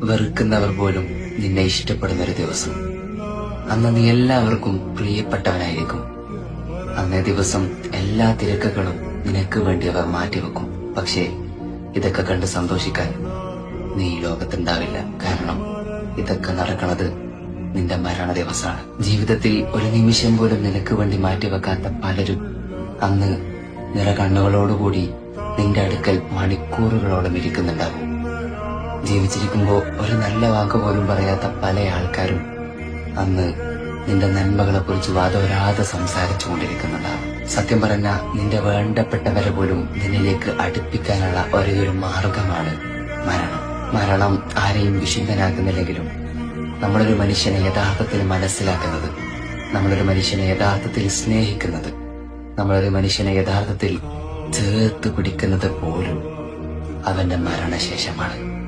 വെറുക്കുന്നവർ പോലും നിന്നെ ഇഷ്ടപ്പെടുന്ന ഒരു ദിവസം. അന്ന് നീ എല്ലാവർക്കും പ്രിയപ്പെട്ടവനായിരിക്കും. അന്നേ ദിവസം എല്ലാ തിരക്കുകളും നിനക്ക് വേണ്ടി അവർ മാറ്റിവെക്കും. പക്ഷേ ഇതൊക്കെ കണ്ട് സന്തോഷിക്കാൻ നീ ഈ ലോകത്തുണ്ടാവില്ല. കാരണം ഇതൊക്കെ നടക്കുന്നത് നിന്റെ മരണ ദിവസമാണ്. ജീവിതത്തിൽ ഒരു നിമിഷം പോലും നിനക്ക് വേണ്ടി മാറ്റിവെക്കാത്ത പലരും അന്ന് നിറകണ്ണുകളോടുകൂടി നിന്റെ അടുക്കൽ മണിക്കൂറുകളോളം ഇരിക്കുന്നുണ്ടാവും. ജീവിച്ചിരിക്കുമ്പോ ഒരു നല്ല വാക്ക് പോലും പറയാത്ത പല ആൾക്കാരും അന്ന് നിന്റെ നന്മകളെ കുറിച്ച് വാദോരാതെ സംസാരിച്ചു കൊണ്ടിരിക്കുന്നുണ്ടാവും. സത്യം പറഞ്ഞ നിന്റെ വേണ്ടപ്പെട്ടവരെ പോലും നിന്നിലേക്ക് അടുപ്പിക്കാനുള്ള ഒരേയൊരു മാർഗമാണ് മരണം. മരണം ആരെയും വിശുദ്ധനാക്കുന്നില്ലെങ്കിലും നമ്മളൊരു മനുഷ്യനെ യഥാർത്ഥത്തിൽ മനസ്സിലാക്കുന്നത്, നമ്മളൊരു മനുഷ്യനെ യഥാർത്ഥത്തിൽ സ്നേഹിക്കുന്നത്, നമ്മളൊരു മനുഷ്യനെ യഥാർത്ഥത്തിൽ ചേർത്ത് പിടിക്കുന്നത് പോലും അവന്റെ മരണശേഷമാണ്.